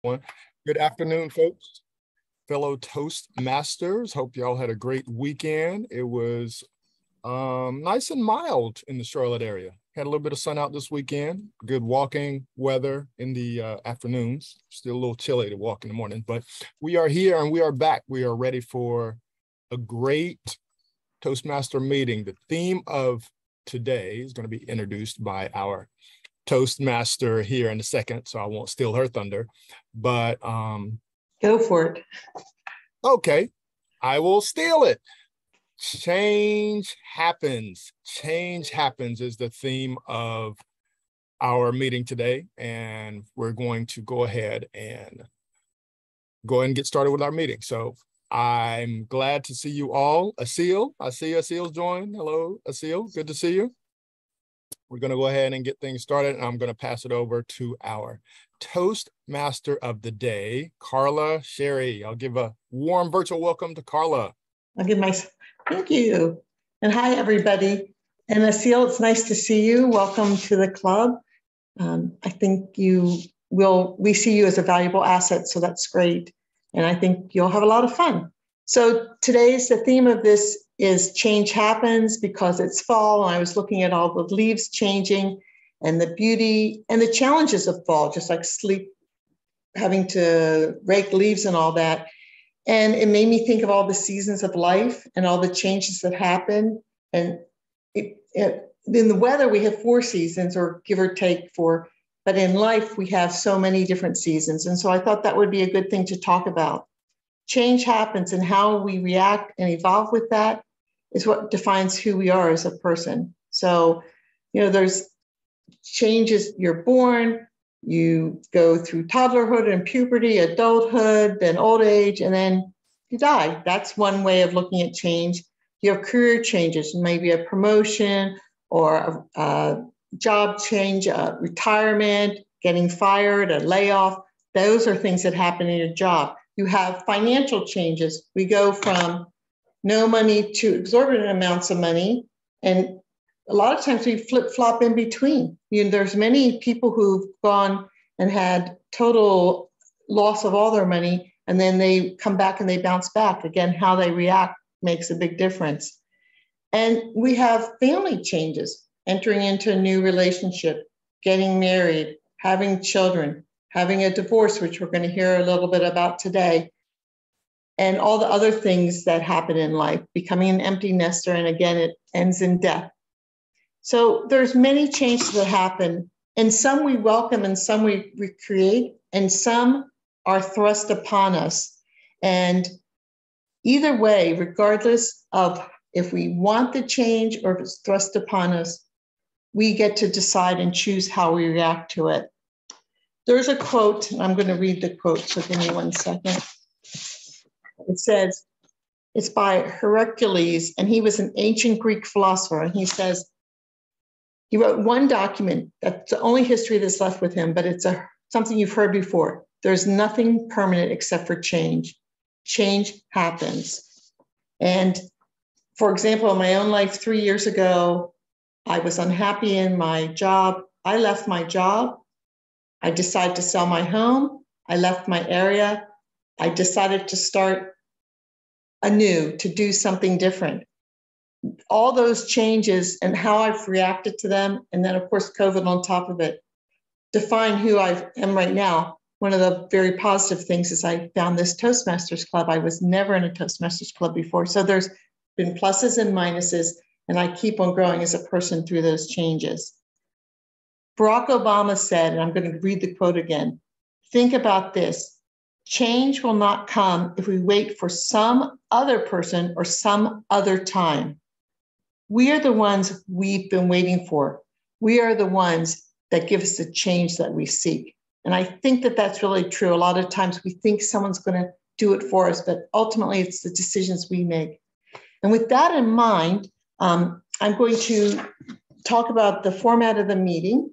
Good afternoon, folks, fellow Toastmasters. Hope y'all had a great weekend. It was nice and mild in the Charlotte area. Had a little bit of sun out this weekend. Good walking weather in the afternoons. Still a little chilly to walk in the morning, but we are here and we are back. We are ready for a great Toastmaster meeting. The theme of today is going to be introduced by our Toastmaster here in a second, so I won't steal her thunder, but go for it. Okay, I will steal it. Change happens. Change happens is the theme of our meeting today, and we're going to go ahead and get started with our meeting. So I'm glad to see you all. Asil, I see Asil's joined. Hello, Asil, good to see you. We're going to go ahead and get things started, and I'm going to pass it over to our Toastmaster of the day, Carla Sherry. I'll give a warm virtual welcome to Carla. Thank you. And hi, everybody. And Asil, it's nice to see you. Welcome to the club. I think we see you as a valuable asset, so that's great. And I think you'll have a lot of fun. So the theme of this is change happens because it's fall. And I was looking at all the leaves changing and the beauty and the challenges of fall, just like sleep, having to rake leaves and all that. And it made me think of all the seasons of life and all the changes that happen. And in the weather, we have 4 seasons, or give or take 4. But in life, we have so many different seasons. And so I thought that would be a good thing to talk about. Change happens, and how we react and evolve with that is what defines who we are as a person. So, there's changes. You're born, you go through toddlerhood and puberty, adulthood, then old age, and then you die. That's one way of looking at change. You have career changes, maybe a promotion or a job change, a retirement, getting fired, a layoff. Those are things that happen in your job. You have financial changes. We go from no money to exorbitant amounts of money. And a lot of times we flip-flop in between. There's many people who've gone and had total loss of all their money, and then they come back and they bounce back. Again, how they react makes a big difference. And we have family changes, entering into a new relationship, getting married, having children, having a divorce, which we're going to hear a little bit about today, and all the other things that happen in life, becoming an empty nester, and again, it ends in death. So there's many changes that happen, and some we welcome and some we recreate, and some are thrust upon us. And either way, regardless of if we want the change or if it's thrust upon us, we get to decide and choose how we react to it. There's a quote, and I'm going to read the quote, so give me 1 second. It says, it's by Heracles, and he was an ancient Greek philosopher, and he says, he wrote one document, that's the only history that's left with him, but it's something you've heard before. There's nothing permanent except for change. Change happens. And for example, in my own life, 3 years ago, I was unhappy in my job. I left my job. I decided to sell my home. I left my area. I decided to start anew, to do something different. All those changes and how I've reacted to them, and then, of course, COVID on top of it, define who I am right now. One of the very positive things is I found this Toastmasters Club. I was never in a Toastmasters Club before. So there's been pluses and minuses, and I keep on growing as a person through those changes. Barack Obama said, and I'm going to read the quote again, think about this. Change will not come if we wait for some other person or some other time. We are the ones we've been waiting for. We are the ones that give us the change that we seek. And I think that that's really true. A lot of times we think someone's going to do it for us, but ultimately it's the decisions we make. And with that in mind, I'm going to talk about the format of the meeting.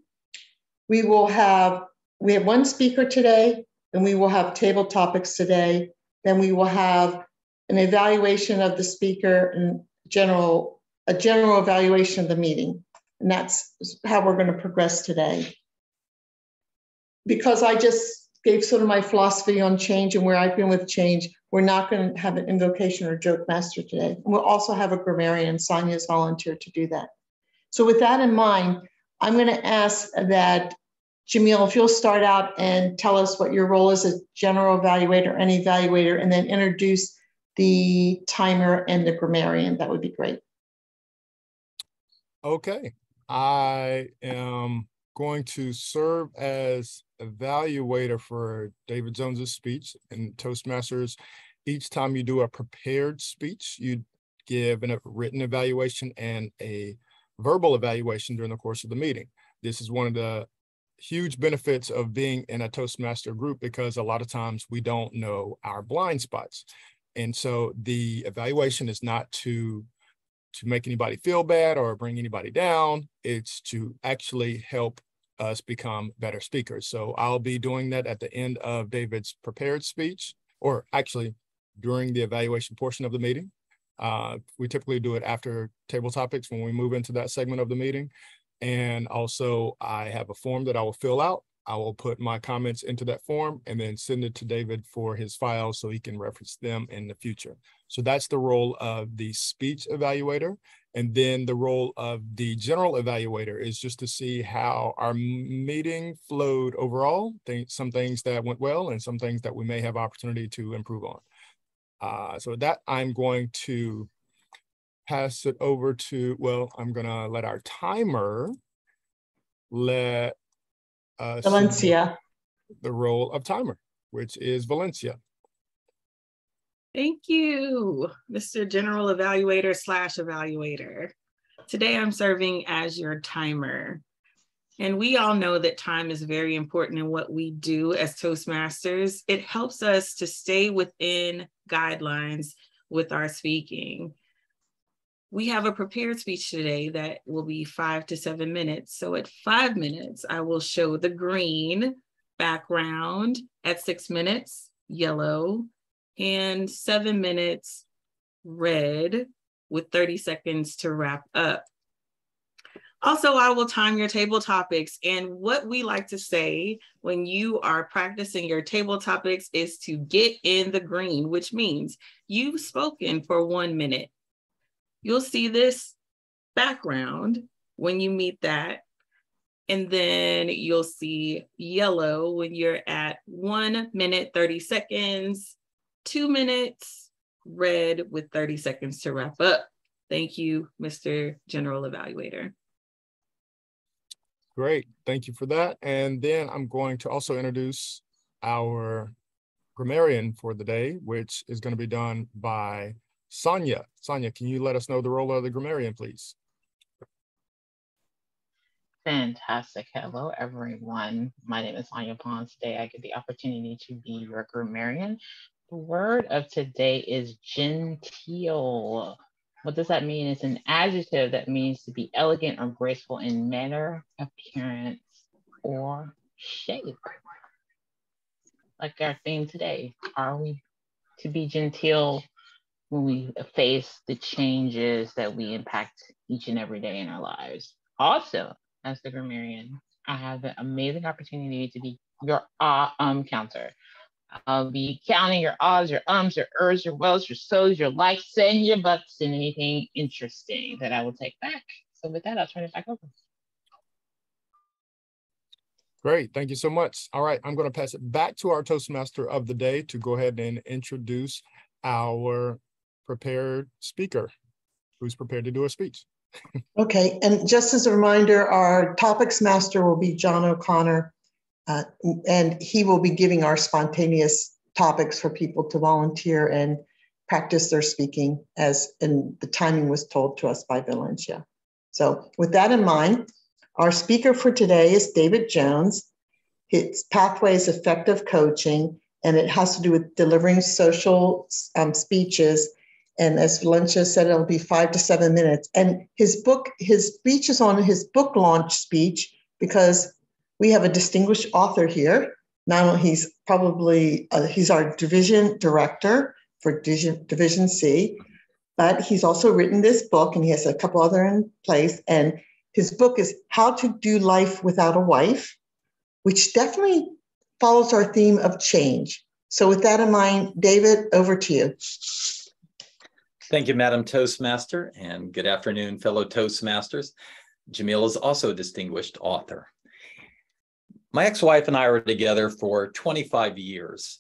We have 1 speaker today, and we will have table topics today. Then we will have an evaluation of the speaker and a general evaluation of the meeting. And that's how we're going to progress today. Because I just gave sort of my philosophy on change and where I've been with change. We're not going to have an invocation or joke master today. We'll also have a grammarian. Sonia's volunteered to do that. So with that in mind, I'm going to ask that Jamil, if you'll start out and tell us what your role is as general evaluator and evaluator, and then introduce the timer and the grammarian, that would be great. Okay, I am going to serve as evaluator for David Jones's speech. In Toastmasters, each time you do a prepared speech, you give a written evaluation and a verbal evaluation during the course of the meeting. This is one of the huge benefits of being in a Toastmaster group, because a lot of times we don't know our blind spots. And so the evaluation is not to make anybody feel bad or bring anybody down. It's to actually help us become better speakers. So I'll be doing that at the end of David's prepared speech, or actually during the evaluation portion of the meeting. We typically do it after table topics when we move into that segment of the meeting. And also I have a form that I will fill out. I will put my comments into that form and then send it to David for his files so he can reference them in the future. So that's the role of the speech evaluator. And then the role of the general evaluator is just to see how our meeting flowed overall, some things that went well and some things that we may have opportunity to improve on. So with that, I'm going to pass it over to, well, I'm gonna let our timer let us Valencia. The role of timer, which is Valencia. Thank you, Mr. General Evaluator / Evaluator. Today I'm serving as your timer. And we all know that time is very important in what we do as Toastmasters. It helps us to stay within guidelines with our speaking. We have a prepared speech today that will be 5 to 7 minutes. So at 5 minutes, I will show the green background. At 6 minutes, yellow, and 7 minutes, red, with 30 seconds to wrap up. Also, I will time your table topics. And what we like to say when you are practicing your table topics is to get in the green, which means you've spoken for 1 minute. You'll see this background when you meet that. And then you'll see yellow when you're at 1 minute, 30 seconds, 2 minutes, red with 30 seconds to wrap up. Thank you, Mr. General Evaluator. Great, thank you for that. And then I'm going to also introduce our grammarian for the day, which is going to be done by Sonia. Sonia, can you let us know the role of the grammarian, please? Fantastic. Hello, everyone. My name is Sonia Pons. Today, I get the opportunity to be your grammarian. The word of today is genteel. What does that mean? It's an adjective that means to be elegant or graceful in manner, appearance, or shape. Like our theme today, are we to be genteel when we face the changes that we impact each and every day in our lives? Also, as the grammarian, I have the amazing opportunity to be your counter. I'll be counting your ahs, your ums, your ers, your wells, your so's, your likes, and your buts, and anything interesting that I will take back. So with that, I'll turn it back over. Great, thank you so much. All right, I'm going to pass it back to our Toastmaster of the day to go ahead and introduce our prepared speaker who's prepared to do a speech. Okay, and just as a reminder, our topics master will be John O'Connor, and he will be giving our spontaneous topics for people to volunteer and practice their speaking, as and the timing was told to us by Valencia. So with that in mind, our speaker for today is David Jones. His pathway is effective coaching, and it has to do with delivering social speeches. And as Valencia said, it'll be 5 to 7 minutes. And his speech is on his book launch speech, because we have a distinguished author here. Not only he's our division director for Division C, but he's also written this book, and he has a couple other in place. And his book is How to Do Life Without a Wife, which definitely follows our theme of change. So with that in mind, David, over to you. Thank you, Madam Toastmaster, and good afternoon, fellow Toastmasters. Jamil is also a distinguished author. My ex-wife and I were together for 25 years.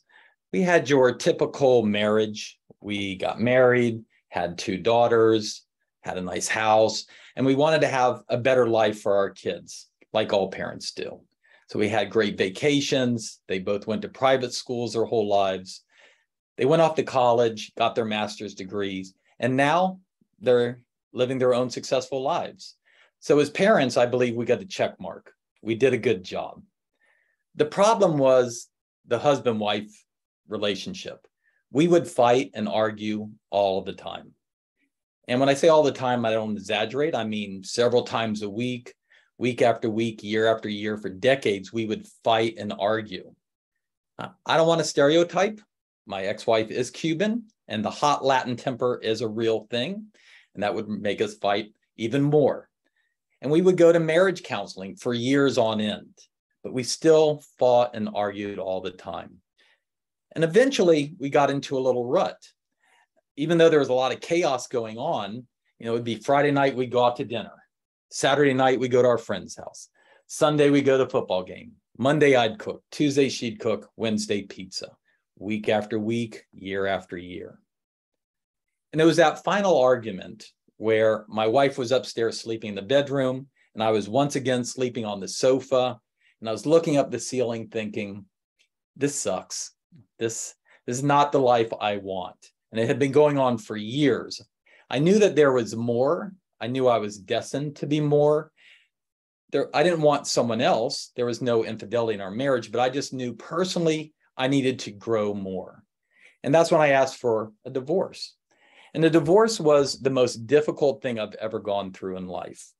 We had your typical marriage. We got married, had 2 daughters, had a nice house, and we wanted to have a better life for our kids, like all parents do. So we had great vacations. They both went to private schools their whole lives. They went off to college, got their master's degrees, and now they're living their own successful lives. So as parents, I believe we got the check mark. We did a good job. The problem was the husband-wife relationship. We would fight and argue all the time. And when I say all the time, I don't exaggerate. I mean, several times a week, week after week, year after year, for decades, we would fight and argue. I don't want to stereotype. My ex-wife is Cuban, and the hot Latin temper is a real thing, and that would make us fight even more. And we would go to marriage counseling for years on end, but we still fought and argued all the time. And eventually we got into a little rut. Even though there was a lot of chaos going on, it would be Friday night, we'd go out to dinner. Saturday night, we go to our friend's house. Sunday, we go to the football game. Monday, I'd cook. Tuesday, she'd cook. Wednesday, pizza. Week after week, year after year. And it was that final argument where my wife was upstairs sleeping in the bedroom, and I was once again sleeping on the sofa, and I was looking up the ceiling thinking, this sucks. This is not the life I want. And it had been going on for years. I knew that there was more. I knew I was destined to be more. I didn't want someone else. There was no infidelity in our marriage, but I just knew personally I needed to grow more. And that's when I asked for a divorce. And the divorce was the most difficult thing I've ever gone through in life.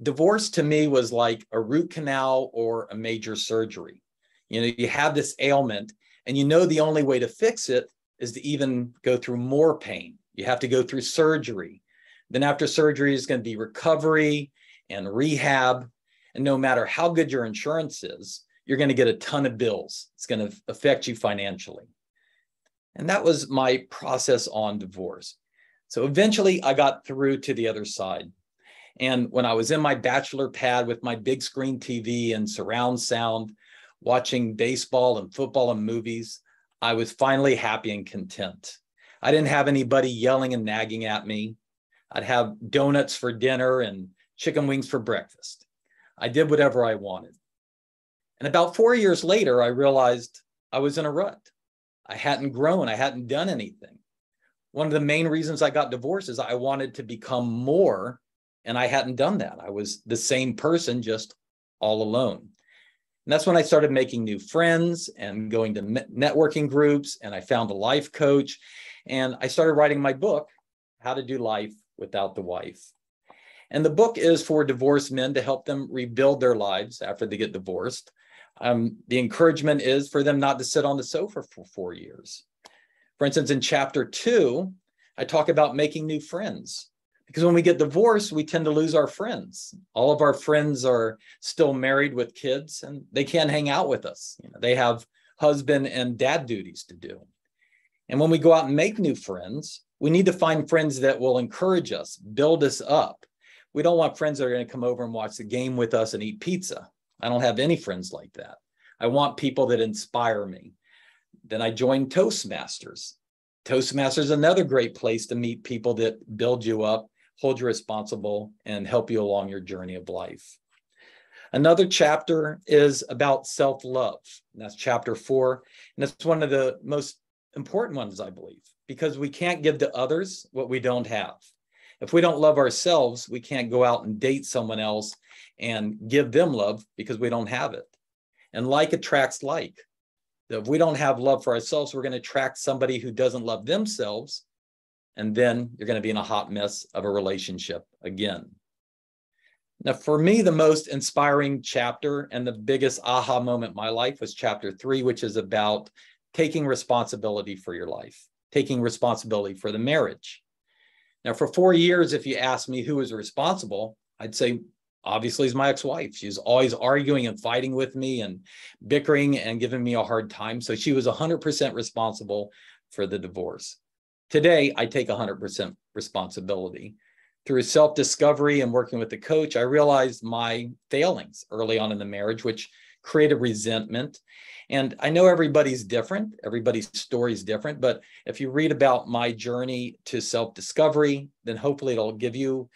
Divorce to me was like a root canal or a major surgery. You have this ailment, and the only way to fix it is to even go through more pain. You have to go through surgery. Then after surgery is going to be recovery and rehab. And no matter how good your insurance is, you're going to get a ton of bills. It's going to affect you financially. And that was my process on divorce. So eventually I got through to the other side. And when I was in my bachelor pad with my big screen TV and surround sound, watching baseball and football and movies, I was finally happy and content. I didn't have anybody yelling and nagging at me. I'd have donuts for dinner and chicken wings for breakfast. I did whatever I wanted. And about 4 years later, I realized I was in a rut. I hadn't grown. I hadn't done anything. One of the main reasons I got divorced is I wanted to become more, and I hadn't done that. I was the same person, just all alone. And that's when I started making new friends and going to networking groups, and I found a life coach, and I started writing my book, How to Do Life Without the Wife. And the book is for divorced men to help them rebuild their lives after they get divorced. The encouragement is for them not to sit on the sofa for 4 years. For instance, in chapter 2, I talk about making new friends. Because when we get divorced, we tend to lose our friends. All of our friends are still married with kids, and they can't hang out with us. They have husband and dad duties to do. And when we go out and make new friends, we need to find friends that will encourage us, build us up. We don't want friends that are going to come over and watch the game with us and eat pizza. I don't have any friends like that. I want people that inspire me. Then I joined Toastmasters. Toastmasters is another great place to meet people that build you up, hold you responsible, and help you along your journey of life. Another chapter is about self-love. And that's chapter 4. And it's one of the most important ones, I believe, because we can't give to others what we don't have. If we don't love ourselves, we can't go out and date someone else and give them love because we don't have it. And like attracts like. If we don't have love for ourselves, we're going to attract somebody who doesn't love themselves. And then you're going to be in a hot mess of a relationship again. Now, for me, the most inspiring chapter and the biggest aha moment in my life was chapter 3, which is about taking responsibility for your life, taking responsibility for the marriage. Now, for 4 years, if you asked me who was responsible, I'd say obviously is my ex-wife. She was always arguing and fighting with me and bickering and giving me a hard time. So she was 100% responsible for the divorce. Today, I take 100% responsibility. Through self-discovery and working with the coach, I realized my failings early on in the marriage, which created resentment. And I know everybody's different. Everybody's story is different. But if you read about my journey to self-discovery, then hopefully it'll give you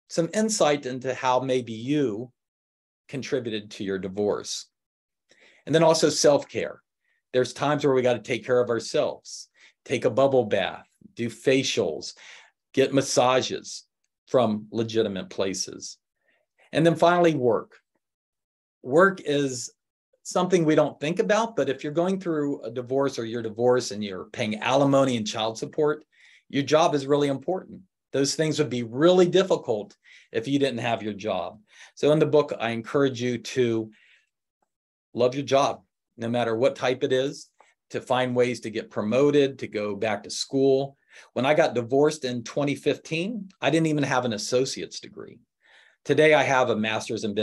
some insight into how maybe you contributed to your divorce. And then also self-care. There's times where we got to take care of ourselves, take a bubble bath, do facials, get massages from legitimate places. And then finally, work. Work is something we don't think about, but if you're going through a divorce or you're divorced and you're paying alimony and child support, your job is really important. Those things would be really difficult if you didn't have your job. So in the book, I encourage you to love your job, no matter what type it is, to find ways to get promoted, to go back to school. When I got divorced in 2015, I didn't even have an associate's degree. Today, I have a master's in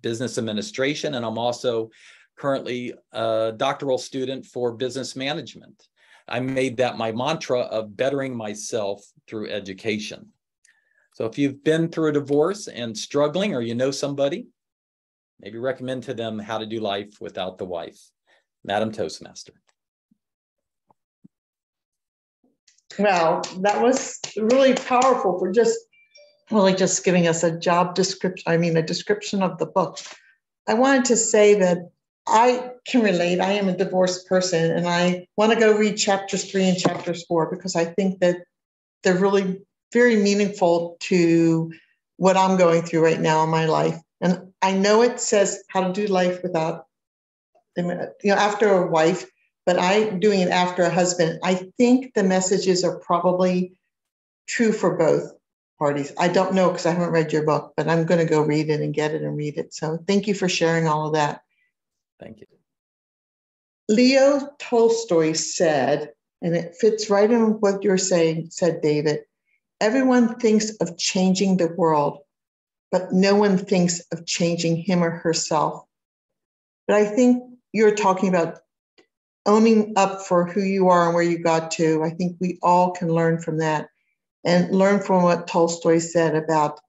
business administration, and I'm also currently a doctoral student for business management. I made that my mantra of bettering myself through education. So if you've been through a divorce and struggling, or you know somebody, maybe recommend to them how to do life without the wife. Madam Toastmaster. Well, that was really powerful for just giving us a job description, a description of the book. I wanted to say that I can relate. I am a divorced person, and I want to go read chapters 3 and chapters 4 because I think that they're really very meaningful to what I'm going through right now in my life. And I know it says how to do life without, after a wife, but I'm doing it after a husband. I think the messages are probably true for both parties. I don't know because I haven't read your book, but I'm going to go read it and get it and read it. So thank you for sharing all of that. Thank you. Leo Tolstoy said, and it fits right in what you're saying, said David, everyone thinks of changing the world, but no one thinks of changing him or herself. But I think you're talking about owning up for who you are and where you got to. I think we all can learn from that and learn from what Tolstoy said about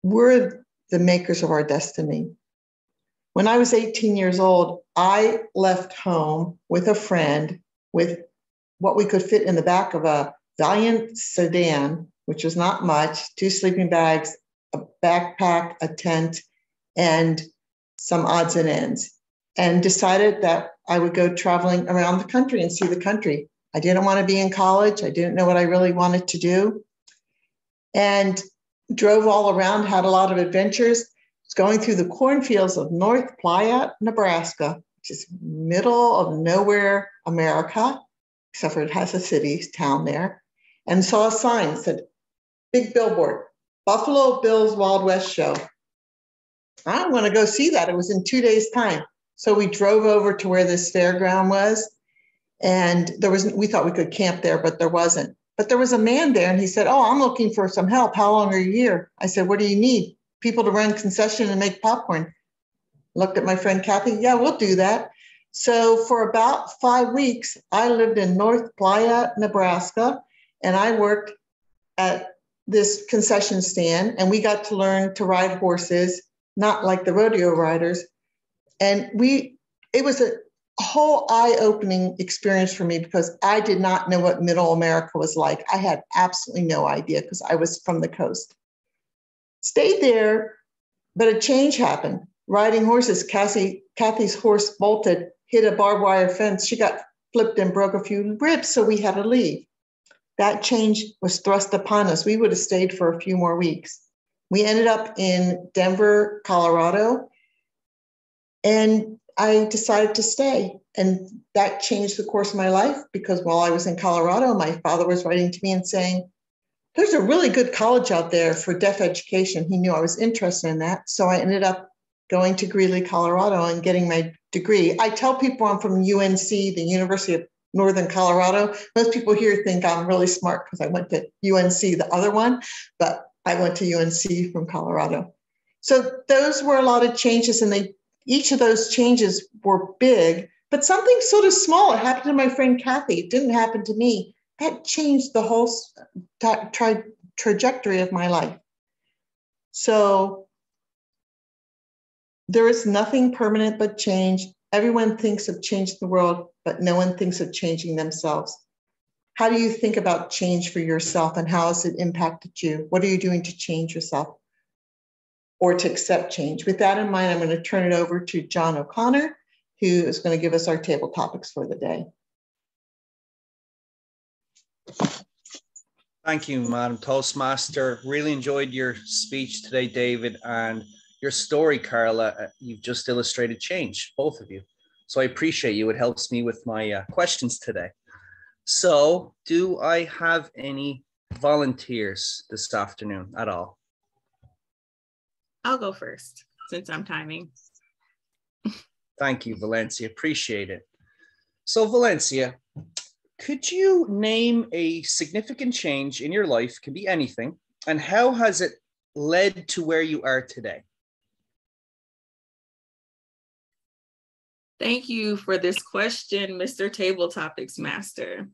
we're the makers of our destiny. When I was 18 years old, I left home with a friend with what we could fit in the back of a Valiant sedan, which was not much, 2 sleeping bags, a backpack, a tent, and some odds and ends, and decided that I would go traveling around the country and see the country. I didn't want to be in college. I didn't know what I really wanted to do. And drove all around, had a lot of adventures. Was going through the cornfields of North Playa, Nebraska, which is middle of nowhere, America, except for it has a town there, and saw a sign that said, big billboard, Buffalo Bill's Wild West Show. I want to go see that. It was in 2 days' time. So we drove over to where this fairground was, and we thought we could camp there, but there wasn't. But there was a man there, and he said, oh, I'm looking for some help. How long are you here? I said, what do you need? People to run concession and make popcorn. Looked at my friend Kathy. Yeah, we'll do that. So for about 5 weeks, I lived in North Playa, Nebraska, and I worked at this concession stand, and we got to learn to ride horses, not like the rodeo riders. And it was a whole eye-opening experience for me because I did not know what middle America was like. I had absolutely no idea because I was from the coast. Stayed there, but a change happened. Riding horses, Kathy's horse bolted, hit a barbed wire fence. She got flipped and broke a few ribs, so we had to leave. That change was thrust upon us. We would have stayed for a few more weeks. We ended up in Denver, Colorado, and I decided to stay. And that changed the course of my life because while I was in Colorado, my father was writing to me and saying, there's a really good college out there for deaf education. He knew I was interested in that. So I ended up going to Greeley, Colorado and getting my degree. I tell people I'm from UNC, the University of Northern Colorado. Most people here think I'm really smart because I went to UNC, the other one, but I went to UNC from Colorado. So those were a lot of changes, and each of those changes were big, but something sort of small. It happened to my friend Kathy. It didn't happen to me. That changed the whole trajectory of my life. So there is nothing permanent but change. Everyone thinks of changing the world, but no one thinks of changing themselves. How do you think about change for yourself, and how has it impacted you? What are you doing to change yourself or to accept change? With that in mind, I'm going to turn it over to John O'Connor, who is going to give us our table topics for the day. Thank you, Madam Toastmaster. Really enjoyed your speech today, David, and your story, Carla. You've just illustrated change, both of you. So I appreciate you. It helps me with my questions today. So do I have any volunteers this afternoon at all? I'll go first since I'm timing. Thank you, Valencia. Appreciate it. So Valencia, could you name a significant change in your life? Can be anything. And how has it led to where you are today? Thank you for this question, Mr. Table Topics Master.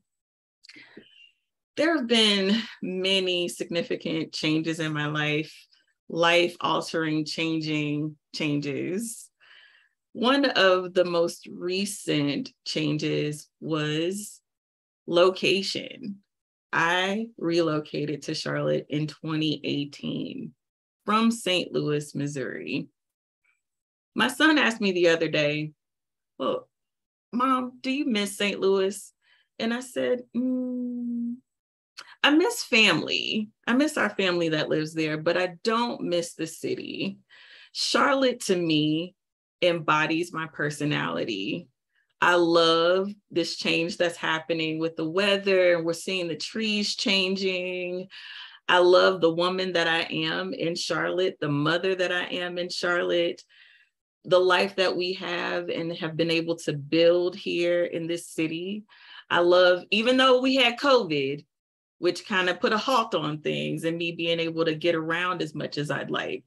There have been many significant changes in my life-altering, changing changes. One of the most recent changes was location. I relocated to Charlotte in 2018 from St. Louis, Missouri. My son asked me the other day, well, Mom, do you miss St. Louis? And I said, I miss family. I miss our family that lives there, but I don't miss the city. Charlotte, to me, embodies my personality. I love this change that's happening with the weather, and we're seeing the trees changing. I love the woman that I am in Charlotte, the mother that I am in Charlotte, the life that we have and have been able to build here in this city. I love, even though we had COVID, which kind of put a halt on things and me being able to get around as much as I'd like.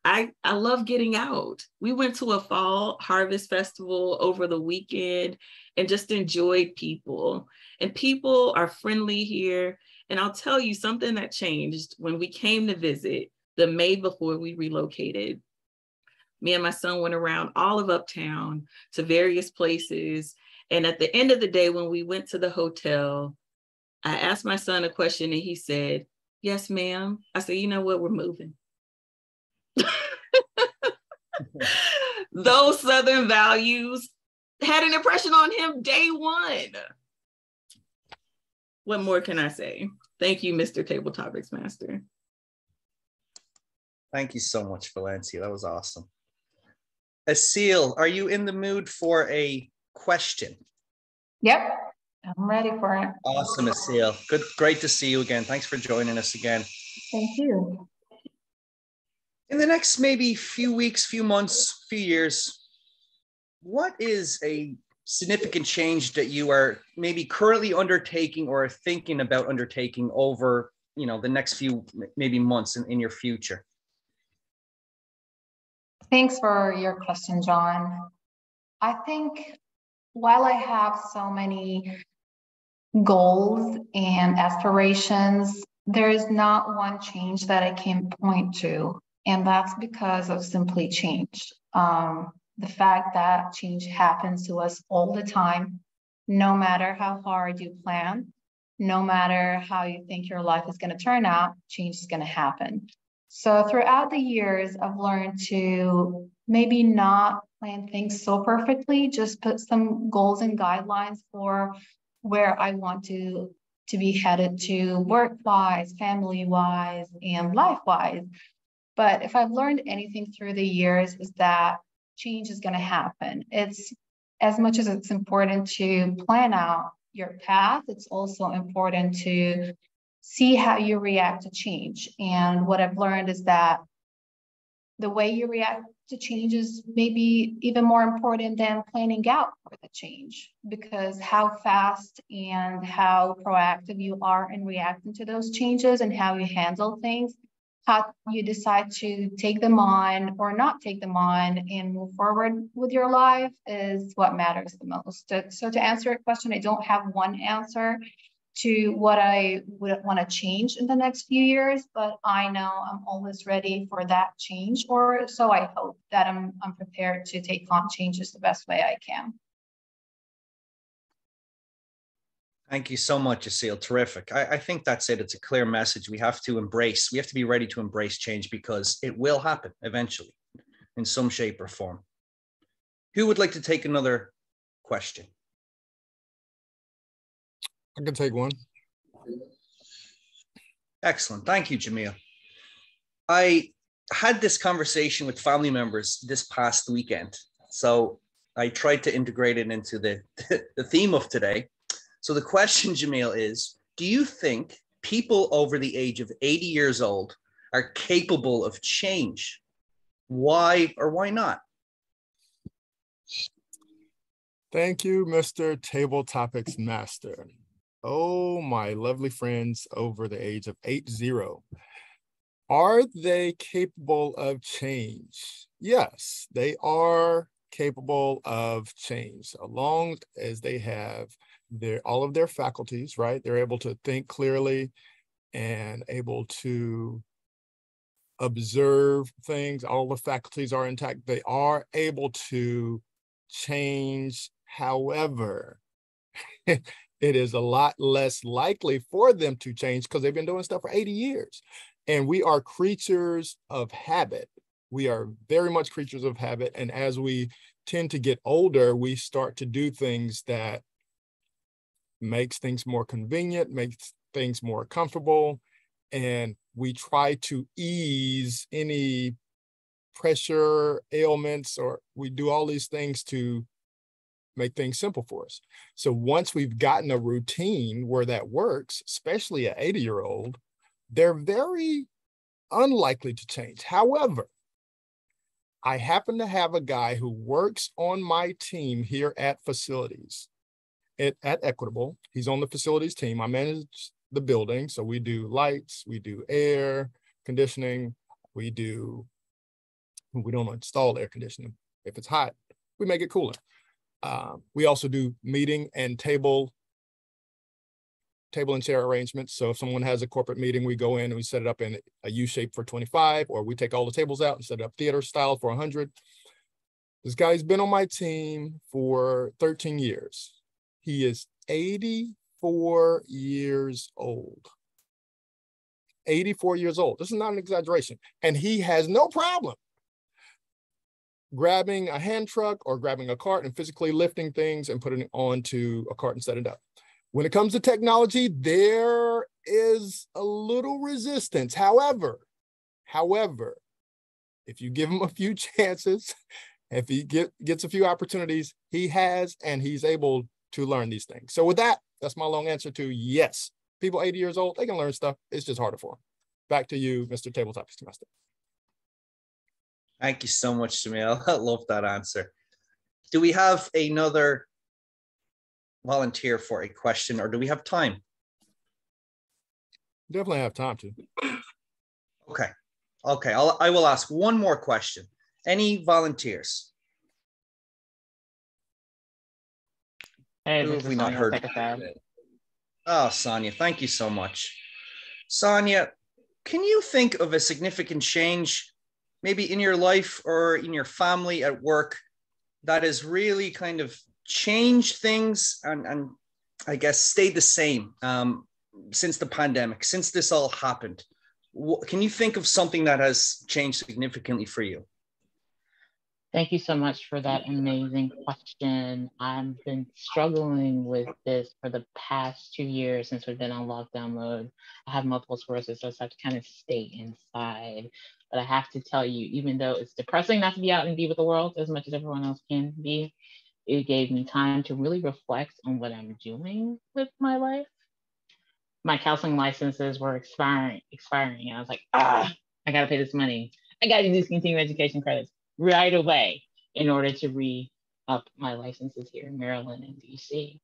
I love getting out. We went to a fall harvest festival over the weekend and just enjoyed people. And people are friendly here. And I'll tell you something that changed when we came to visit the May before we relocated. Me and my son went around all of Uptown to various places. And at the end of the day, when we went to the hotel, I asked my son a question and he said, "Yes, ma'am." I said, "You know what? We're moving." Those Southern values had an impression on him day one. What more can I say? Thank you, Mr. Table Topics Master. Thank you so much, Valencia. That was awesome. Asil, are you in the mood for a question? Yep, I'm ready for it. Awesome, Asil. Good, great to see you again. Thanks for joining us again. Thank you. In the next maybe few weeks, few months, few years, what is a significant change that you are maybe currently undertaking or thinking about undertaking over, the next few maybe months in your future? Thanks for your question, John. I think while I have so many goals and aspirations, there is not one change that I can point to. And that's because of simply change. The fact that change happens to us all the time, no matter how hard you plan, no matter how you think your life is going to turn out, change is going to happen. So throughout the years, I've learned to maybe not plan things so perfectly, just put some goals and guidelines for where I want to be headed to work-wise, family-wise, and life-wise. But if I've learned anything through the years is that change is going to happen. It's as much as it's important to plan out your path, it's also important to see how you react to change. And what I've learned is that the way you react to change is maybe even more important than planning out for the change, because how fast and how proactive you are in reacting to those changes and how you handle things how you decide to take them on or not take them on and move forward with your life is what matters the most. So to answer your question, I don't have one answer to what I would want to change in the next few years, but I know I'm always ready for that change, or so I hope that I'm prepared to take on changes the best way I can. Thank you so much, Asil. Terrific. I think that's it. It's a clear message. We have to be ready to embrace change because it will happen eventually in some shape or form. Who would like to take another question? I can take one. Excellent. Thank you, Jamil. I had this conversation with family members this past weekend. So I tried to integrate it into the theme of today. So the question, Jamil, is, do you think people over the age of 80 years old are capable of change? Why or why not? Thank you, Mr. Table Topics Master. Oh, my lovely friends over the age of 80. Are they capable of change? Yes, they are capable of change, as long as they have all of their faculties, right? They're able to think clearly and able to observe things. All the faculties are intact. They are able to change. However, it is a lot less likely for them to change because they've been doing stuff for 80 years. And we are creatures of habit. We are very much creatures of habit. And as we tend to get older, we start to do things that makes things more convenient, makes things more comfortable. And we try to ease any pressure, ailments, or we do all these things to make things simple for us. So once we've gotten a routine where that works, especially an 80-year-old, they're very unlikely to change. However, I happen to have a guy who works on my team here at facilities, at Equitable. He's on the facilities team. I manage the building. So we do lights, we do air conditioning, we don't install air conditioning. If it's hot, we make it cooler. We also do meeting and table and chair arrangements. So if someone has a corporate meeting, we go in and we set it up in a U shape for 25, or we take all the tables out and set it up theater style for 100. This guy's been on my team for 13 years. He is 84 years old. 84 years old. This is not an exaggeration. And he has no problem grabbing a hand truck or grabbing a cart and physically lifting things and putting it onto a cart and setting it up. When it comes to technology, there is a little resistance. However, if you give him a few chances, if he gets a few opportunities, he's able to learn these things. So with that, that's my long answer to yes. People 80 years old, they can learn stuff. It's just harder for them. Back to you, Mr. Tabletop Toastmaster. Thank you so much, Jamil. I love that answer. Do we have another volunteer for a question, or do we have time? Definitely have time to. Okay. I will ask one more question. Any volunteers? Hey, Who this have is we not Sonia. heard? Take a stab. Oh, Sonia, thank you so much. Sonia, can you think of a significant change, maybe in your life or in your family at work, that has really kind of changed things and I guess stayed the same since the pandemic, since this all happened? Can you think of something that has changed significantly for you? Thank you so much for that amazing question. I've been struggling with this for the past 2 years since we've been on lockdown mode. I have multiple sclerosis, so I have to kind of stay inside. But I have to tell you, even though it's depressing not to be out and be with the world as much as everyone else can be, it gave me time to really reflect on what I'm doing with my life. My counseling licenses were expiring, and I was like, I gotta pay this money. I gotta do these continuing education credits right away in order to re-up my licenses here in Maryland and DC.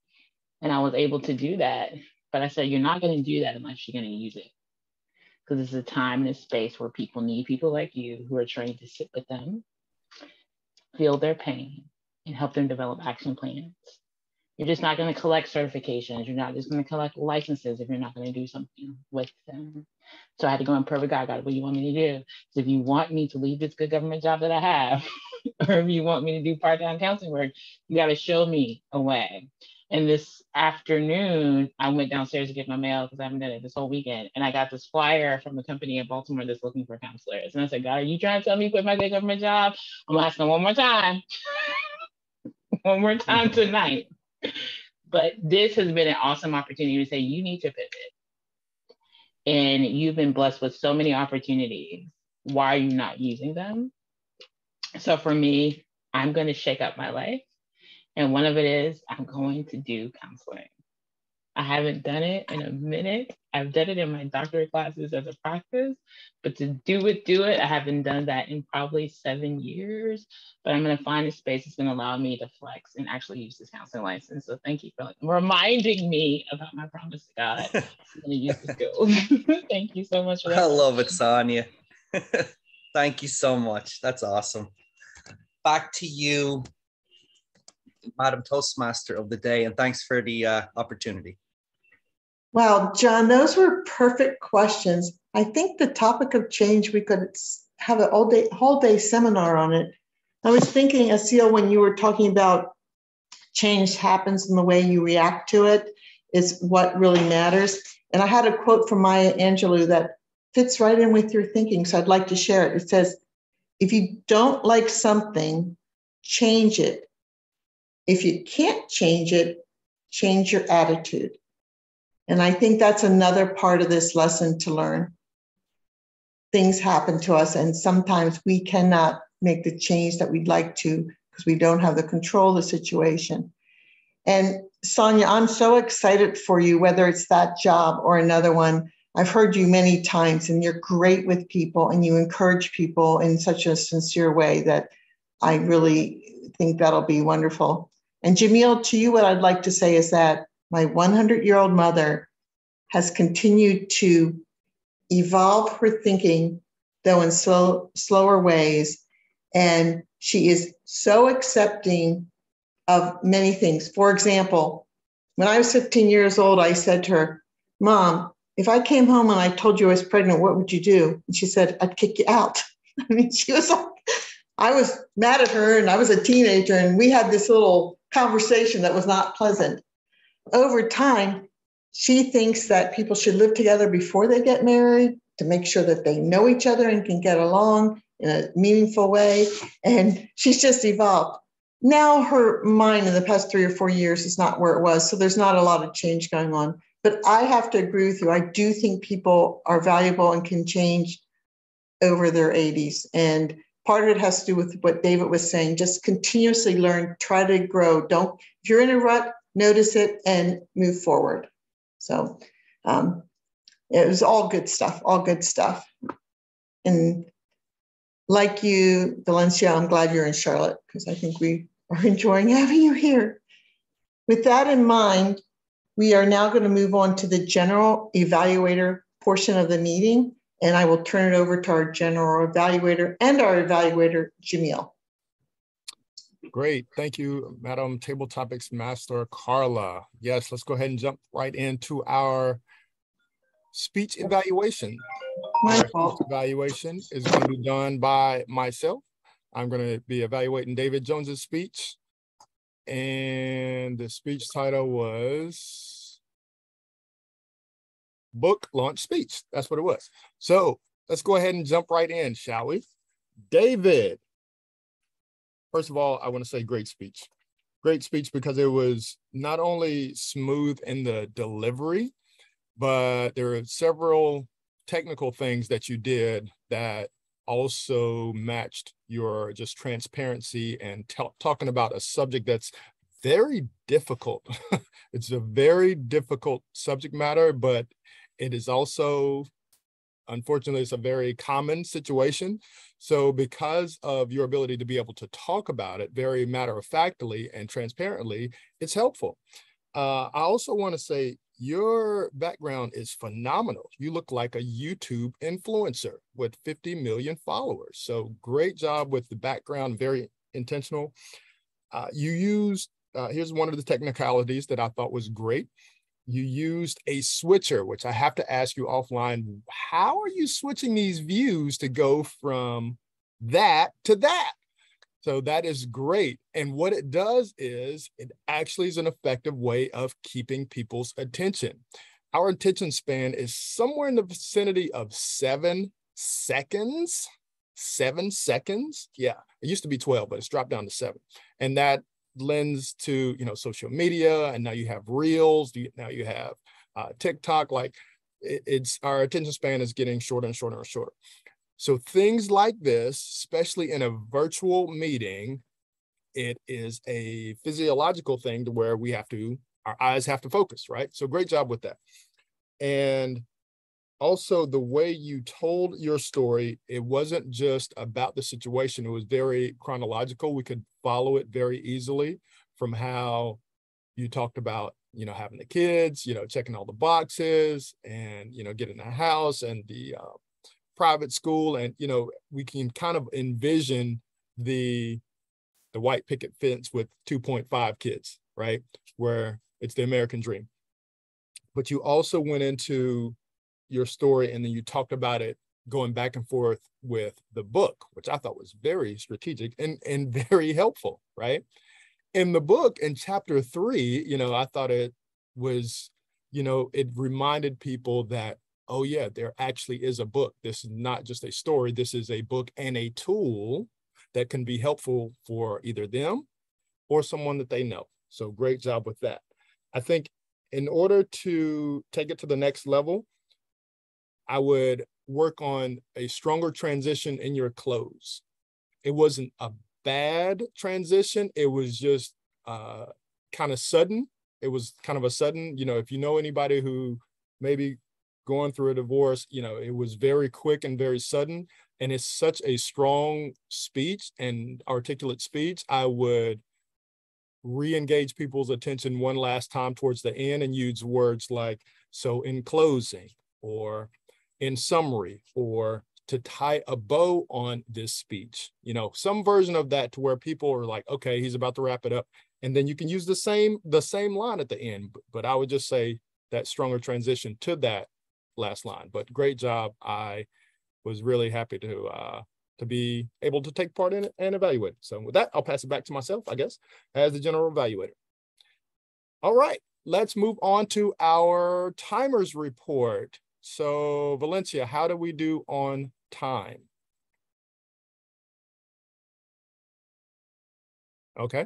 And I was able to do that. But I said, you're not gonna do that unless you're gonna use it. because it's a time and a space where people need people like you who are trained to sit with them, feel their pain, and help them develop action plans. You're just not going to collect certifications. You're not just going to collect licenses if you're not going to do something with them. So I had to go in perfect God, what do you want me to do? So if you want me to leave this good government job that I have, or if you want me to do part-time counseling work, you got to show me a way. And this afternoon, I went downstairs to get my mail because I haven't done it this whole weekend. And I got this flyer from a company in Baltimore that's looking for counselors. And I said, God, are you trying to tell me to quit my good government job? I'm asking one more time. One more time tonight. But this has been an awesome opportunity to say you need to pivot. And you've been blessed with so many opportunities. Why are you not using them? So for me, I'm going to shake up my life. And one of it is I'm going to do counseling. I haven't done it in a minute. I've done it in my doctorate classes as a practice, but to do it, I haven't done that in probably 7 years. But I'm going to find a space that's going to allow me to flex and actually use this counseling license. So thank you for reminding me about my promise to God. I'm going to use the skills. Thank you so much for that. I love it, Sonia. Thank you so much. That's awesome. Back to you, Madam Toastmaster of the day, and thanks for the opportunity. Wow, John, those were perfect questions. I think the topic of change, we could have a whole day seminar on it. I was thinking, Asil, when you were talking about change happens in the way you react to it is what really matters. And I had a quote from Maya Angelou that fits right in with your thinking, so I'd like to share it. It says, if you don't like something, change it. If you can't change it, change your attitude. And I think that's another part of this lesson to learn. Things happen to us, and sometimes we cannot make the change that we'd like to because we don't have the control of the situation. And Sonia, I'm so excited for you, whether it's that job or another one. I've heard you many times, and you're great with people, and you encourage people in such a sincere way that I really think that'll be wonderful. And Jamil, to you, what I'd like to say is that my 100-year-old mother has continued to evolve her thinking, though in slower ways. And she is so accepting of many things. For example, when I was 15 years old, I said to her, Mom, if I came home and I told you I was pregnant, what would you do? And she said, I'd kick you out. I mean, she was like, I was mad at her, and I was a teenager, and we had this little conversation that was not pleasant. Over time, she thinks that people should live together before they get married to make sure that they know each other and can get along in a meaningful way. And she's just evolved. Now her mind in the past 3 or 4 years is not where it was. So there's not a lot of change going on. But I have to agree with you. I do think people are valuable and can change over their 80s. And part of it has to do with what David was saying. Just continuously learn, try to grow. If you're in a rut, notice it and move forward. So it was all good stuff, all good stuff. And like you, Valencia, I'm glad you're in Charlotte because I think we are enjoying having you here. With that in mind, we are now going to move on to the general evaluator portion of the meeting, and I will turn it over to our general evaluator and our evaluator, Jamil. Great. Thank you, Madam Table Topics Master Carla. Yes, let's go ahead and jump right into our speech evaluation. My Our fault. speech evaluation is going to be done by myself. I'm going to be evaluating David Jones's speech. And the speech title was Book Launch Speech. That's what it was. So let's go ahead and jump right in, shall we? David. First of all, I want to say great speech. Great speech because it was not only smooth in the delivery, but there are several technical things that you did that also matched your just transparency and talking about a subject that's very difficult. It's a very difficult subject matter, but it is also, unfortunately, it's a very common situation. So because of your ability to be able to talk about it very matter-of-factly and transparently, it's helpful. I also want to say your background is phenomenal. You look like a YouTube influencer with 50 million followers. So great job with the background, very intentional. You used, here's one of the technicalities that I thought was great. You used a switcher, which I have to ask you offline. How are you switching these views to go from that to that? So that is great. And what it does is it actually is an effective way of keeping people's attention. Our attention span is somewhere in the vicinity of 7 seconds. 7 seconds. Yeah, it used to be 12, but it's dropped down to 7. And that lends to, social media. And now you have Reels. Now you have TikTok. Like it's our attention span is getting shorter and shorter and shorter. So things like this, especially in a virtual meeting, it is a physiological thing to where our eyes have to focus, right? So great job with that. And also the way you told your story, it wasn't just about the situation. It was very chronological. We could follow it very easily from how you talked about, having the kids, checking all the boxes and, getting a house and the private school. And, we can kind of envision the white picket fence with 2.5 kids, right? Where it's the American dream. But you also went into your story and then you talked about it going back and forth with the book, which I thought was very strategic and very helpful, right? In the book, in chapter 3, I thought it was, it reminded people that, oh yeah, there actually is a book. This is not just a story. This is a book and a tool that can be helpful for either them or someone that they know. So great job with that. I think in order to take it to the next level, I would work on a stronger transition in your close. It wasn't a bad transition. It was just kind of sudden. It was kind of a sudden, if you know anybody who maybe going through a divorce, it was very quick and very sudden. And it's such a strong speech and articulate speech. I would re-engage people's attention one last time towards the end and use words like, so in closing, or in summary, or to tie a bow on this speech, some version of that to where people are like, okay, he's about to wrap it up. And then you can use the same line at the end, but I would just say that stronger transition to that last line. But great job. I was really happy to be able to take part in it and evaluate it. So with that, I'll pass it back to myself, I guess, as the general evaluator. All right, let's move on to our timers report. So Valencia, how do we do on time? Okay.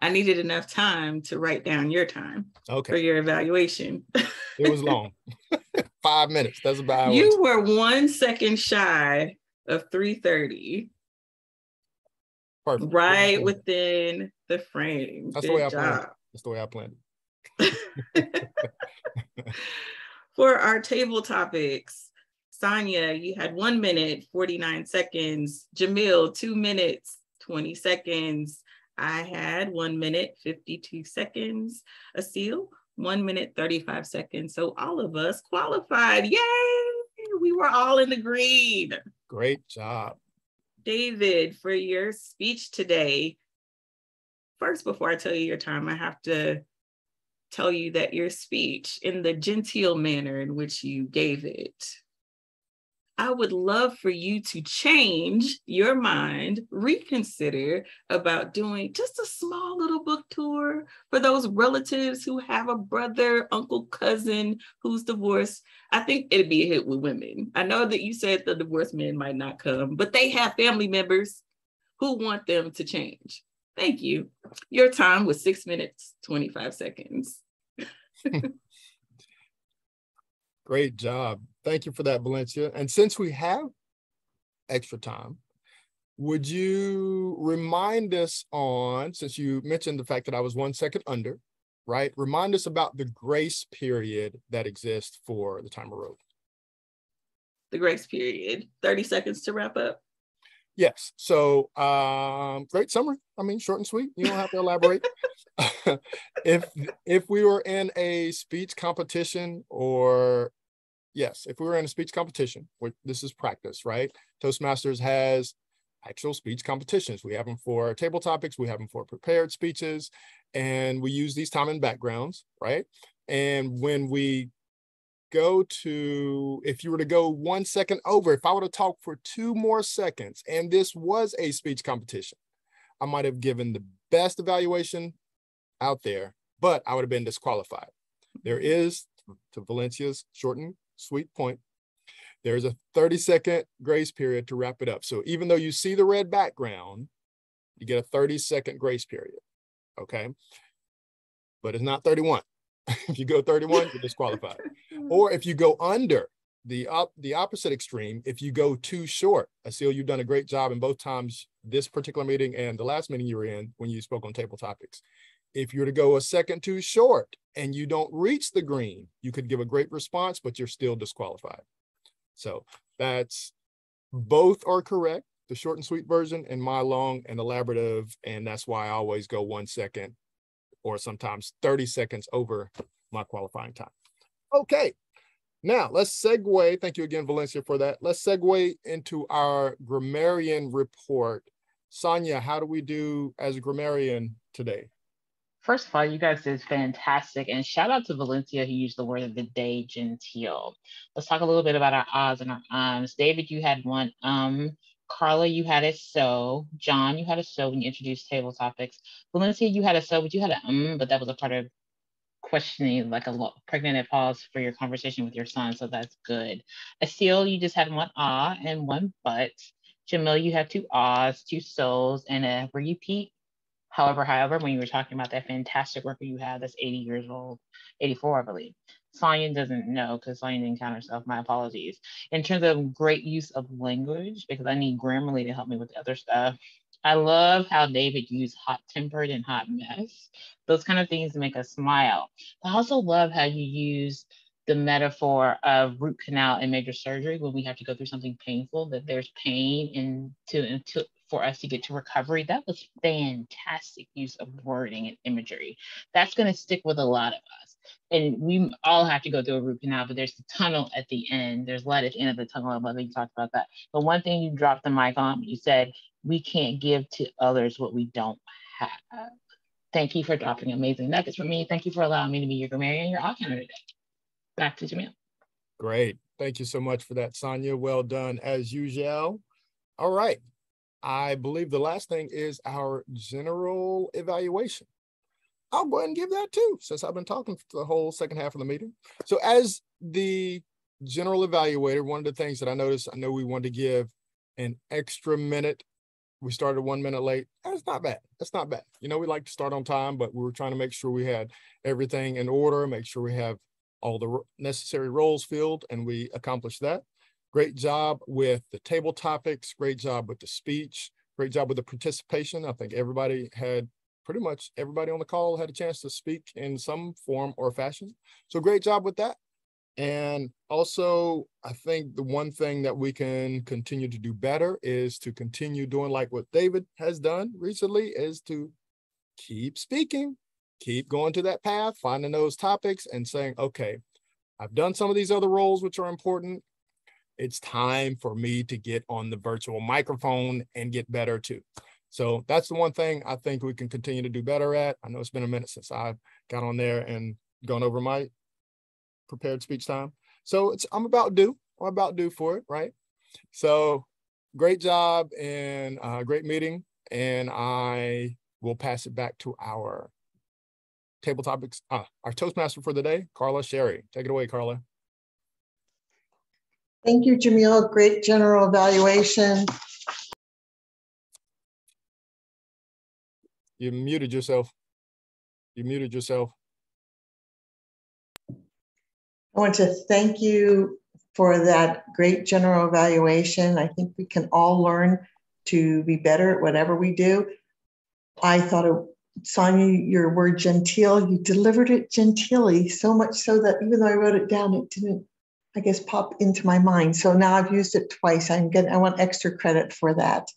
I needed enough time to write down your time for your evaluation. It was long. 5 minutes. That's about how you were 1 second shy of 3:30. Perfect. Right within the frame. That's Good the way job. I planned it. That's the way I planned it. For our table topics, Sonia, you had 1 minute, 49 seconds. Jamil, 2 minutes, 20 seconds. I had 1 minute, 52 seconds. Asil, 1 minute, 35 seconds. So all of us qualified. Yay! We were all in the green. Great job. David, for your speech today, first, before I tell you your time, I have to tell you that your speech, in the genteel manner in which you gave it, I would love for you to change your mind, reconsider about doing just a small little book tour for those relatives who have a brother, uncle, cousin who's divorced. I think it'd be a hit with women. I know that you said the divorced men might not come, but they have family members who want them to change. Thank you. Your time was 6 minutes, 25 seconds. Great job. Thank you for that, Valencia. And since we have extra time, would you remind us on, since you mentioned the fact that I was 1 second under, right? Remind us about the grace period that exists for the timer rope. The grace period, 30 seconds to wrap up. Yes. So great summary. I mean, short and sweet. You don't have to elaborate. if we were in a speech competition, or yes, if we were in a speech competition, this is practice, right? Toastmasters has actual speech competitions. We have them for table topics, we have them for prepared speeches, and we use these time and backgrounds, right? And when we go to, if you were to go 1 second over, if I would have talked for 2 more seconds and this was a speech competition, I might have given the best evaluation out there, but I would have been disqualified. There is, to Valencia's short and sweet point, there's a 30-second grace period to wrap it up. So even though you see the red background, you get a 30-second grace period, okay? But it's not 31. If you go 31, you're disqualified. Or if you go under the opposite extreme, if you go too short, Asil, you've done a great job in both times, this particular meeting and the last meeting you were in when you spoke on table topics. If you're to go a second too short and you don't reach the green, you could give a great response, but you're still disqualified. So that's, both are correct, the short and sweet version and my long and elaborative. And that's why I always go 1 second or sometimes 30 seconds over my qualifying time. Okay, now let's segue. Thank you again, Valencia, for that. Let's segue into our grammarian report. Sonia, how do we do as a grammarian today? First of all, you guys did fantastic. And shout out to Valencia, who used the word of the day, genteel. Let's talk a little bit about our ahs and our ums. David, you had one Carla, you had a so. John, you had a so when you introduced table topics. Valencia, you had a so, but you had a but that was a part of questioning, like a pregnant pause for your conversation with your son. So that's good. Asil, you just had one ah and one but. Jamil, you had 2 ahs, 2 so's, and a repeat. However, when you were talking about that fantastic worker you have that's 80 years old, 84, I believe. Sonia doesn't know because Sonia didn't count herself. My apologies. In terms of great use of language, because I need Grammarly to help me with the other stuff, I love how David used hot-tempered and hot mess. Those kind of things make us smile. I also love how you use the metaphor of root canal and major surgery when we have to go through something painful, that there's pain for us to get to recovery. That was fantastic use of wording and imagery. That's going to stick with a lot of us. And we all have to go through a root canal, but there's the tunnel at the end. There's light at the end of the tunnel. I love that you talked about that. But one thing you dropped the mic on, you said, we can't give to others what we don't have. Thank you for dropping amazing nuggets for me. Thank you for allowing me to be your grammarian, your all-counter today. Back to Jamil. Great. Thank you so much for that, Sonia. Well done as usual. All right. I believe the last thing is our general evaluation. I'll go ahead and give that too, since I've been talking for the whole second half of the meeting. So as the general evaluator, one of the things that I noticed, I know we wanted to give an extra minute. We started 1 minute late. That's not bad. That's not bad. You know, we like to start on time, but we were trying to make sure we had everything in order, make sure we have all the necessary roles filled, and we accomplished that. Great job with the table topics, great job with the speech, great job with the participation. I think pretty much everybody on the call had a chance to speak in some form or fashion. So great job with that. And also, I think the one thing that we can continue to do better is to continue doing like what David has done recently, is to keep speaking. Keep going to that path, finding those topics and saying, okay, I've done some of these other roles, which are important. It's time for me to get on the virtual microphone and get better too. So that's the one thing I think we can continue to do better at. I know it's been a minute since I got on there and gone over my prepared speech time. So I'm about due for it, right? So great job and great meeting. And I will pass it back to our table topics, our Toastmaster for the day, Carla Sherry. Take it away, Carla. Thank you, Jamil. Great general evaluation. You muted yourself. You muted yourself. I want to thank you for that great general evaluation. I think we can all learn to be better at whatever we do. I thought Sonia, your word genteel, you delivered it genteelly, so much so that even though I wrote it down, it didn't, I guess, pop into my mind. So now I've used it twice. I want extra credit for that.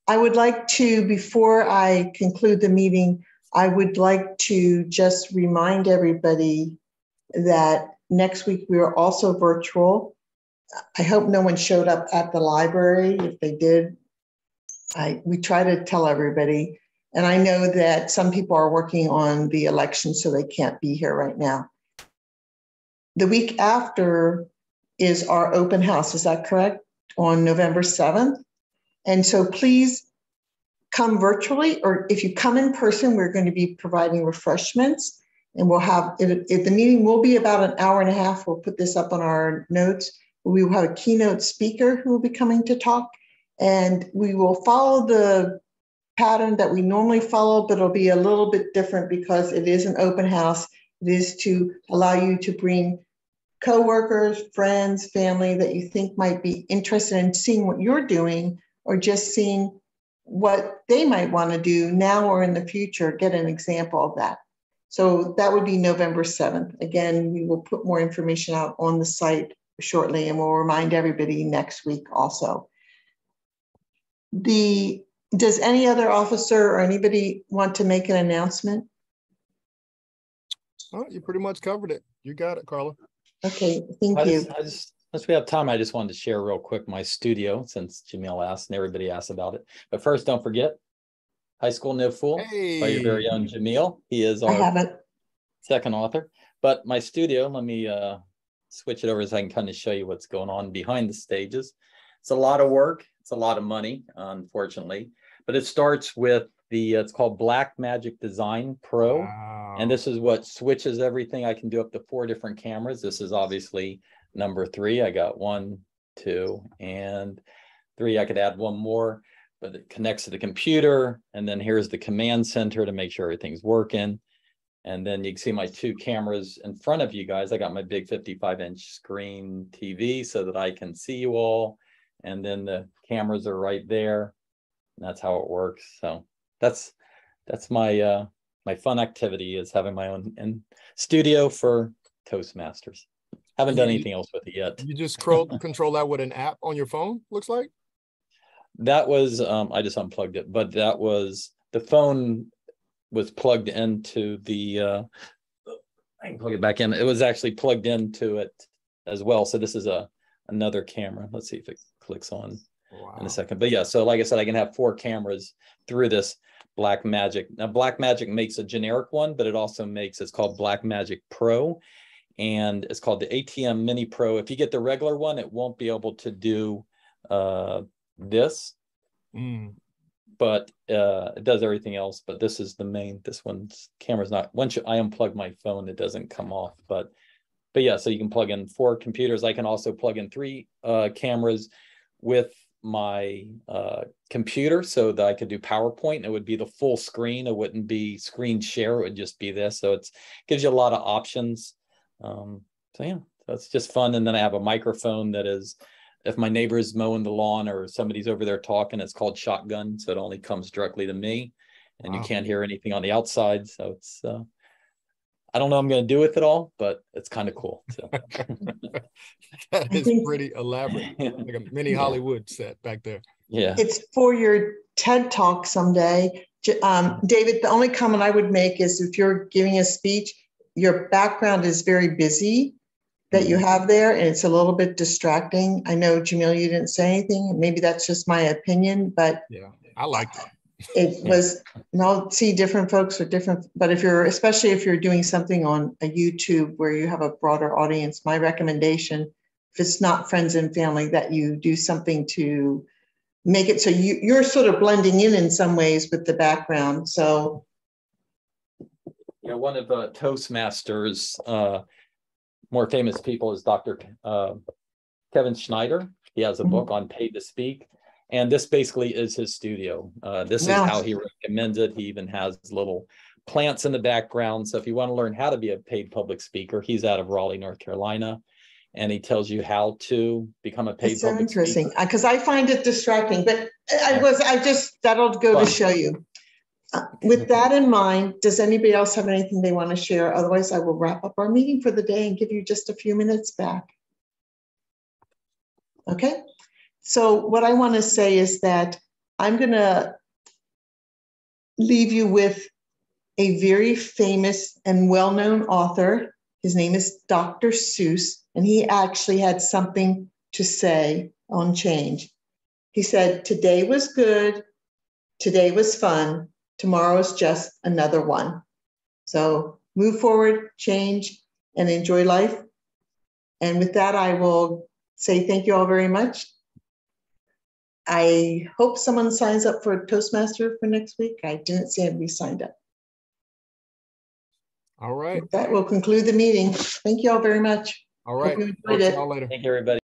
I would like to, before I conclude the meeting, I would like to just remind everybody that next week we are also virtual. I hope no one showed up at the library. If they did, we try to tell everybody. And I know that some people are working on the election, so they can't be here right now. The week after is our open house. Is that correct? On November 7th. And so please come virtually, or if you come in person, we're going to be providing refreshments, and we'll have, if the meeting will be about an hour and a half, we'll put this up on our notes. We will have a keynote speaker who will be coming to talk, and we will follow the pattern that we normally follow, but it'll be a little bit different because it is an open house. It is to allow you to bring coworkers, friends, family that you think might be interested in seeing what you're doing, or just seeing what they might want to do now or in the future, get an example of that. So that would be November 7th. Again, we will put more information out on the site shortly, and we'll remind everybody next week also. Does any other officer or anybody want to make an announcement? Oh, you pretty much covered it. You got it, Carla. Okay, thank you. Since we have time, I just wanted to share real quick my studio, since Jamil asked and everybody asked about it. But first, don't forget, High School No Fool by your very own Jamil. He is our second author. But my studio, let me switch it over so I can kind of show you what's going on behind the stages. It's a lot of work. It's a lot of money, unfortunately. But it starts with it's called Blackmagic Design Pro. Wow. And this is what switches everything. I can do up to 4 different cameras. This is obviously number 3. I got 1, 2, and 3. I could add 1 more, but it connects to the computer. And then here's the command center to make sure everything's working. And then you can see my 2 cameras in front of you guys. I got my big 55-inch screen TV so that I can see you all. And then the cameras are right there. And that's how it works. So that's my my fun activity, is having my own studio for Toastmasters. Haven't done anything else with it yet. You just control that with an app on your phone, looks like? That was, I just unplugged it, but that was, the phone was plugged into the, I can plug it back in. It was actually plugged into it as well. So this is another camera. Let's see if it clicks on in a second. But yeah, so like I said, I can have 4 cameras through this Blackmagic. Now Blackmagic makes a generic one, but it also makes, it's called Blackmagic Pro. And it's called the ATM Mini Pro. If you get the regular one, it won't be able to do this, but it does everything else. But this is the main, this one's camera's not, once I unplug my phone, it doesn't come off. But yeah, so you can plug in 4 computers. I can also plug in 3 cameras with my computer so that I could do PowerPoint, and it would be the full screen. It wouldn't be screen share, it would just be this. So it gives you a lot of options. So yeah, that's just fun. And then I have a microphone that is, if my neighbor is mowing the lawn or somebody's over there talking, it's called shotgun. So it only comes directly to me, and you can't hear anything on the outside. So it's, I don't know what I'm going to do with it all, but it's kind of cool. So. That is pretty elaborate, like a mini Hollywood set back there. Yeah. It's for your TED Talk someday. David, the only comment I would make is if you're giving a speech, your background is very busy that you have there, and it's a little bit distracting. I know, Jamil, you didn't say anything. Maybe that's just my opinion, but yeah, I like it. It was, and I'll see different folks are different, but especially if you're doing something on a YouTube where you have a broader audience, my recommendation, if it's not friends and family, that you do something to make it so you're sort of blending in some ways with the background. So. Yeah, one of the Toastmasters' more famous people is Dr. Kevin Schneider. He has a book on Paid to Speak. And this basically is his studio. This is how he recommends it. He even has little plants in the background. So if you want to learn how to be a paid public speaker, he's out of Raleigh, North Carolina. And he tells you how to become a paid public speaker. It's so interesting, because I find it distracting, but that'll go to show you. With that in mind, does anybody else have anything they want to share? Otherwise, I will wrap up our meeting for the day and give you just a few minutes back. Okay. So what I want to say is that I'm going to leave you with a very famous and well-known author. His name is Dr. Seuss, and he actually had something to say on change. He said, "Today was good, today was fun, tomorrow's just another one." So move forward, change, and enjoy life. And with that, I will say thank you all very much. I hope someone signs up for a Toastmaster for next week. I didn't see anybody signed up. All right. That will conclude the meeting. Thank you all very much. All right. Hope you enjoyed Talk to it. y'all later. Thank you, everybody.